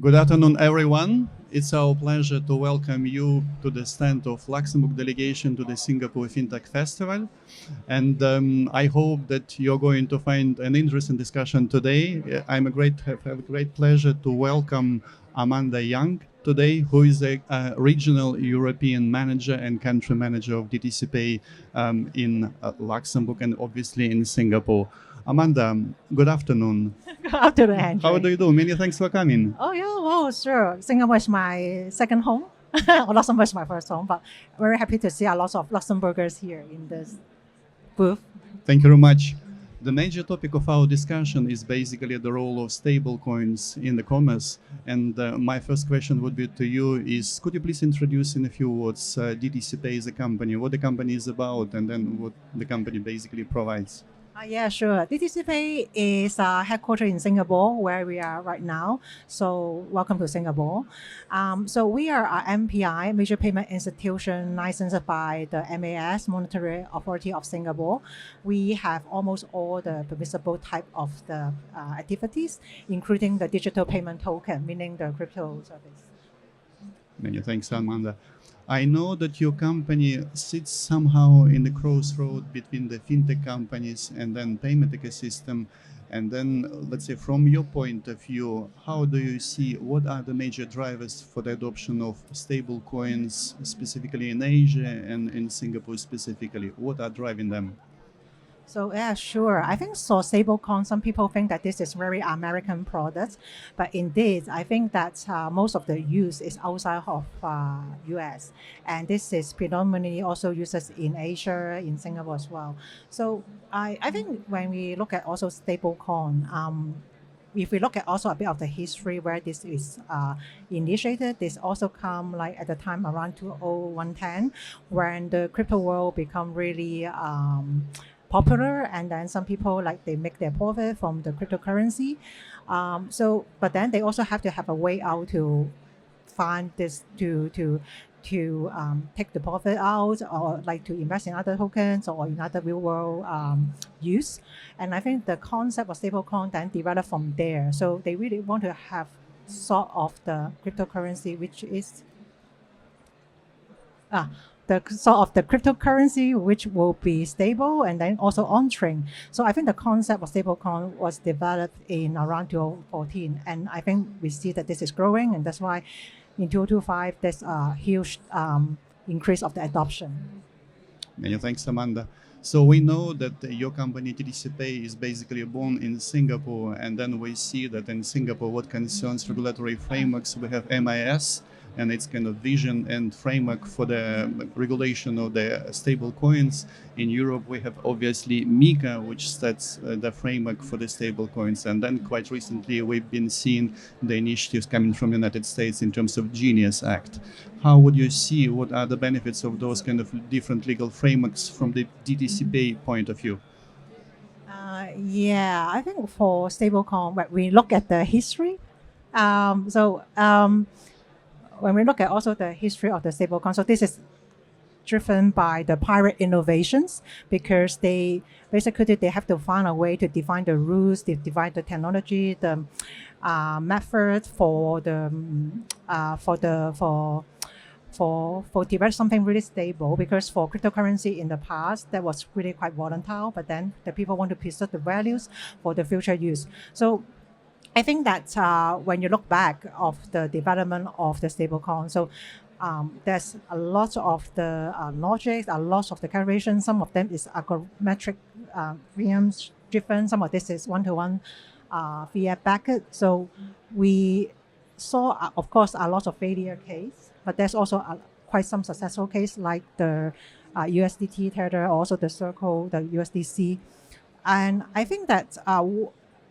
Good afternoon, everyone. It's our pleasure to welcome you to the stand of Luxembourg delegation to the Singapore FinTech Festival. And I hope that you're going to find an interesting discussion today. Have a great pleasure to welcome Amanda Yeung today, who is a regional European manager and country manager of dtcpay in Luxembourg and obviously in Singapore. Amanda, good afternoon. Good afternoon, Andrey. How do you do? Many thanks for coming. Oh, yeah, well, sure. Singapore is my second home. Luxembourg is my first home, but very happy to see a lot of Luxembourgers here in this booth. Thank you very much. The major topic of our discussion is basically the role of stablecoins in the commerce. And my first question would be to you is, could you please introduce in a few words dtcpay as a company, what the company is about, and then what the company basically provides? Yeah, sure. dtcpay is headquartered in Singapore, where we are right now. So welcome to Singapore. So we are a MPI, Major Payment Institution, licensed by the MAS, Monetary Authority of Singapore. We have almost all the permissible type of the activities, including the digital payment token, meaning the crypto service. Many thanks, Amanda. I know that your company sits somehow in the crossroad between the fintech companies and then payment ecosystem. And then, let's say, from your point of view, how do you see what are the major drivers for the adoption of stable coins, specifically in Asia and in Singapore specifically? What are driving them? So yeah, sure. I think so stablecoin, some people think that this is very American product, but indeed, I think that most of the use is outside of US. And this is predominantly also used in Asia, in Singapore as well. So I think when we look at also stablecoin, if we look at also a bit of the history where this is initiated, this also come like at the time around 2010, when the crypto world become really popular, and then some people like they make their profit from the cryptocurrency. But then they also have to have a way out to find this to take the profit out, or like to invest in other tokens or in other real world use. And I think the concept of stablecoin then developed from there. So they really want to have sort of the cryptocurrency, which is the sort of the cryptocurrency which will be stable and then also on-chain. So I think the concept of stablecoin was developed in around 2014, and I think we see that this is growing, and that's why in 2025 there's a huge increase of the adoption. Many thanks, Amanda. So we know that your company dtcpay is basically born in Singapore, and then we see that in Singapore, what concerns regulatory frameworks, we have MIS and its kind of vision and framework for the regulation of the stable coins. In Europe, we have obviously MiCA, which sets the framework for the stable coins. And then quite recently, we've been seeing the initiatives coming from the United States in terms of Genius Act. How would you see, what are the benefits of those kind of different legal frameworks from the dtcpay point of view? Yeah, I think for stablecoin, when we look at the history, when we look at also the history of the stablecoin, so this is driven by the pirate innovations, because they basically they have to find a way to define the rules, to define the technology, the method for develop something really stable. Because for cryptocurrency in the past, that was really quite volatile, but then the people want to preserve the values for the future use. So I think that when you look back of the development of the stablecoin, so there's a lot of the logic, a lot of the calculations. Some of them is algorithmic VMs driven. Some of this is one-to-one fiat backed. So we saw, of course, a lot of failure case, but there's also quite some successful case, like the USDT Tether, also the Circle, the USDC. And I think that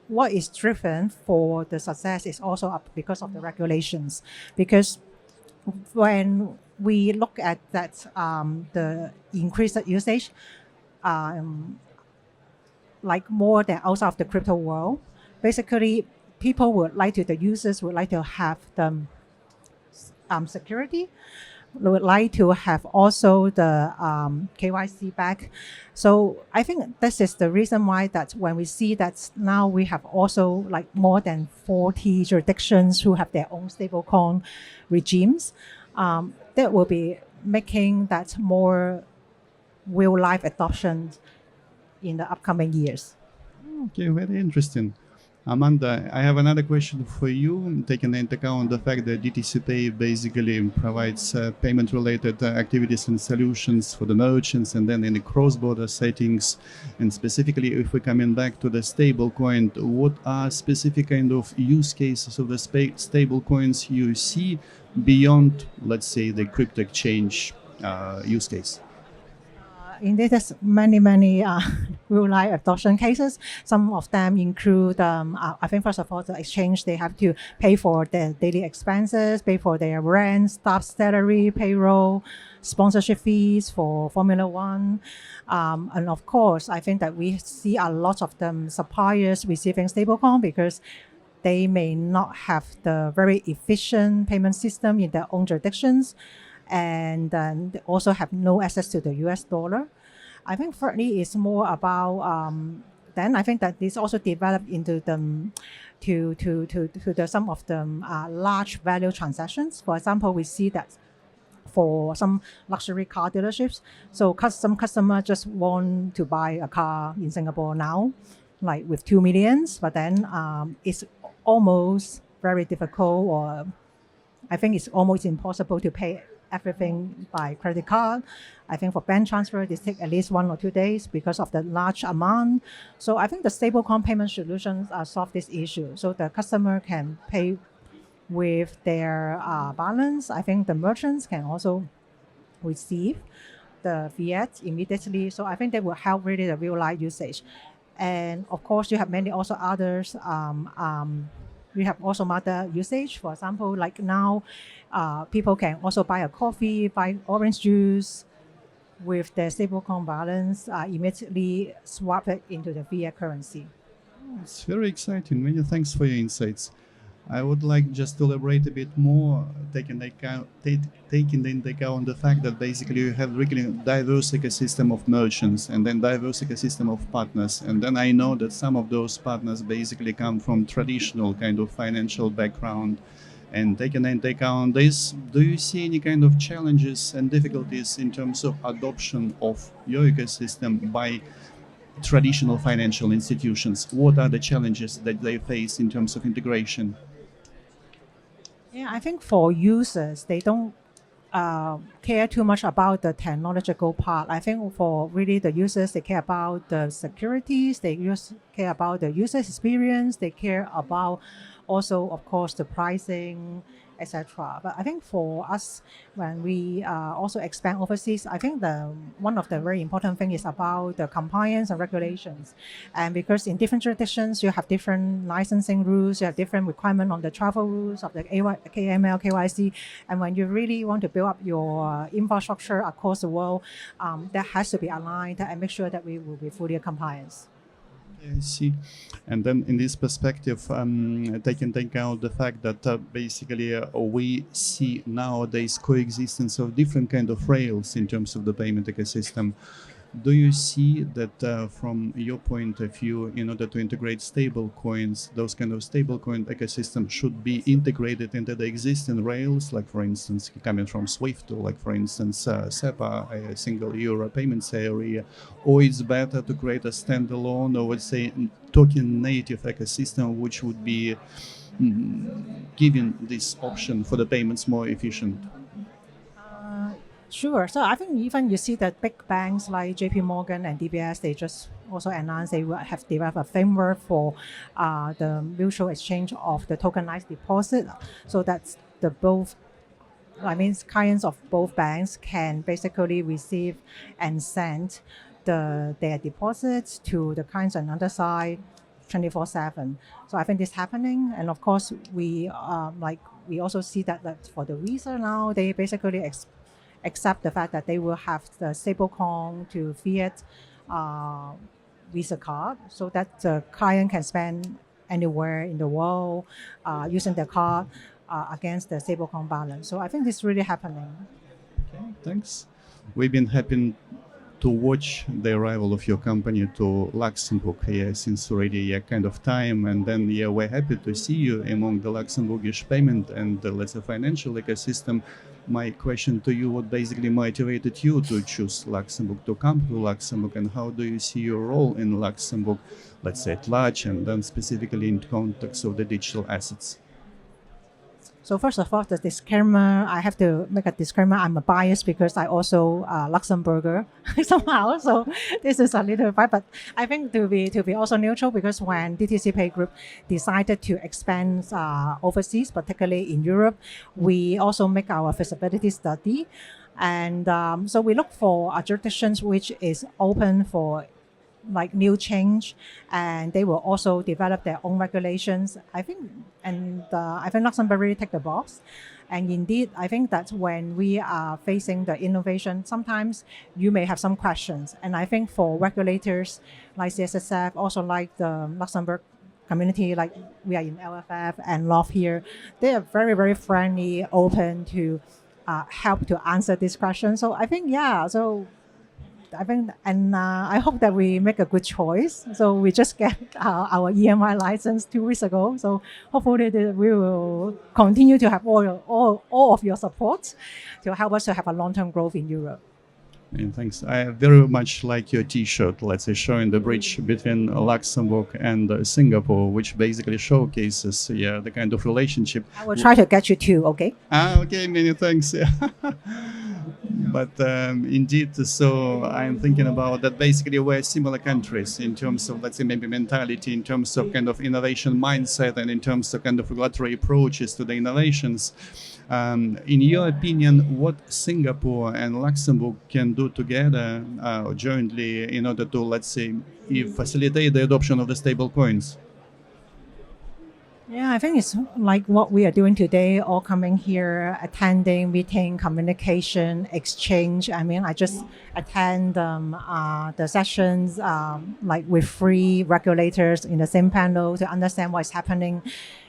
what is driven for the success is also because of the regulations. Because when we look at that, the increased usage, like more than outside of the crypto world, basically the users would like to have the security, would like to have also the KYC back. So I think this is the reason why that when we see that now we have also like more than 40 jurisdictions who have their own stablecoin regimes, that will be making that more real life adoption in the upcoming years. Okay, very interesting. Amanda, I have another question for you, taking into account the fact that dtcpay basically provides payment-related activities and solutions for the merchants, and then in the cross-border settings. And specifically, if we're coming back to the stablecoin, what are specific kind of use cases of the stablecoins you see beyond, let's say, the crypto exchange use case? Indeed, there's many real-life adoption cases. Some of them include, I think, first of all, the exchange, they have to pay for their daily expenses, pay for their rent, staff salary, payroll, sponsorship fees for Formula One. And of course, I think that we see a lot of them suppliers receiving stablecoin because they may not have the very efficient payment system in their own jurisdictions, and then they also have no access to the US dollar. I think thirdly is more about then I think that this also developed into the to some of the large value transactions. For example, we see that for some luxury car dealerships, so some customer just want to buy a car in Singapore now, like with 2 millions, but then it's almost very difficult, or I think it's almost impossible to pay everything by credit card. I think for bank transfer, this take at least 1 or 2 days because of the large amount. So I think the stablecoin payment solutions solve this issue. So the customer can pay with their balance. I think the merchants can also receive the fiat immediately. So I think that will help really the real life usage. And of course, you have many also others. We have also other usage. For example, like now, people can also buy a coffee, buy orange juice with their stablecoin balance, immediately swap it into the fiat currency. It's very exciting. Many thanks for your insights. I would like just to elaborate a bit more, taking into account the fact that basically you have really diverse ecosystem of merchants and then diverse ecosystem of partners. And then I know that some of those partners basically come from traditional kind of financial background. And taking into account this, do you see any kind of challenges and difficulties in terms of adoption of your ecosystem by traditional financial institutions? What are the challenges that they face in terms of integration? Yeah, I think for users, they don't care too much about the technological part. I think for really the users, they care about the securities, care about the user experience, they care about also, of course, the pricing, etc. But I think for us, when we also expand overseas, I think one of the very important thing is about the compliance and regulations. And because in different jurisdictions, you have different licensing rules, you have different requirements on the travel rules of the KML, KYC. And when you really want to build up your infrastructure across the world, that has to be aligned and make sure that we will be fully compliant. I see. And then in this perspective, taking into account the fact that basically we see nowadays coexistence of different kind of rails in terms of the payment ecosystem. Do you see that from your point of view, in order to integrate stable coins, those kind of stable coin ecosystem should be integrated into the existing rails, like for instance, coming from SWIFT, or like for instance, SEPA, a single euro payments area, or it's better to create a standalone, or let's say token native ecosystem, which would be giving this option for the payments more efficient? Sure. So I think even you see that big banks like JP Morgan and DBS, they just also announced they will have developed a framework for the mutual exchange of the tokenized deposit. So that's clients of both banks can basically receive and send their deposits to the clients on the other side 24/7. So I think this is happening. And of course, we also see that for the Visa now, they basically accept the fact that they will have the stablecoin to fiat Visa card, so that the client can spend anywhere in the world using their card against the stablecoin balance. So I think this is really happening. Okay, thanks. We've been happy to watch the arrival of your company to Luxembourg since already a kind of time, and then we're happy to see you among the Luxembourgish payment and let's say financial ecosystem. My question to you: what basically motivated you to choose Luxembourg, to come to Luxembourg, and how do you see your role in Luxembourg, let's say at large, and then specifically in context of the digital assets? So first of all, the disclaimer, I have to make a disclaimer. I'm a bias because I also Luxembourger somehow. So this is a little bit, but I think to be also neutral, because when dtcpay Group decided to expand overseas, particularly in Europe, we also make our feasibility study. And so we look for jurisdictions which is open for like new change, and they will also develop their own regulations. I think Luxembourg really tick the box. And indeed, I think that when we are facing the innovation, sometimes you may have some questions. And I think for regulators like CSSF, also like the Luxembourg community, like we are in LFF and LOF here, they are very, very friendly, open to help to answer this question. So I think, I hope that we make a good choice. So we just get our EMI license 2 weeks ago. So hopefully we will continue to have all of your support to help us to have a long-term growth in Europe. And thanks. I very much like your T-shirt, let's say, showing the bridge between Luxembourg and Singapore, which basically showcases the kind of relationship. I will try to get you too, okay? Okay, many thanks. But indeed, so I'm thinking about that basically we're similar countries in terms of, let's say, maybe mentality, in terms of kind of innovation mindset, and in terms of kind of regulatory approaches to the innovations. In your opinion, what Singapore and Luxembourg can do together jointly in order to, let's say, facilitate the adoption of the stable coins? Yeah, I think it's like what we are doing today, all coming here, attending, meeting, communication, exchange. I mean, I just attend the sessions like with 3 regulators in the same panel to understand what's happening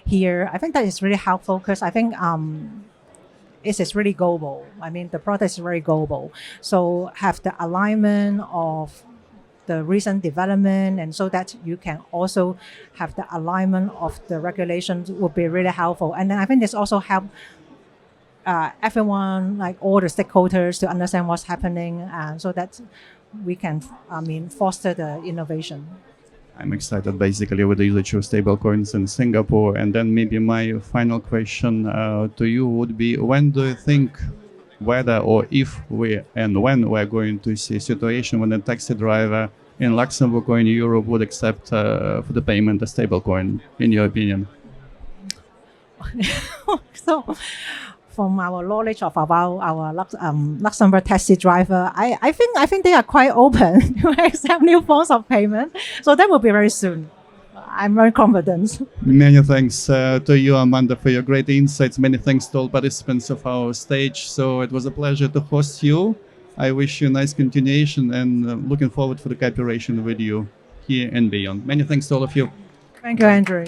here. I think that is really helpful because I think it is really global. I mean, the product is very global. So have the alignment of the recent development, and so that you can also have the alignment of the regulations would be really helpful. And then I think this also help everyone, like all the stakeholders, to understand what's happening, so that we can, foster the innovation. I'm excited basically with the usage of stablecoins in Singapore. And then maybe my final question to you would be: when do you think whether or if we and when we're going to see a situation when a taxi driver in Luxembourg or in Europe would accept for the payment a stablecoin, in your opinion? So, from our knowledge of about our Luxembourg taxi driver, I think they are quite open to accept new forms of payment. So that will be very soon. I'm very confident. Many thanks to you, Amanda, for your great insights. Many thanks to all participants of our stage. So it was a pleasure to host you. I wish you a nice continuation, and looking forward for the cooperation with you here and beyond. Many thanks to all of you. Thank you, Andrew.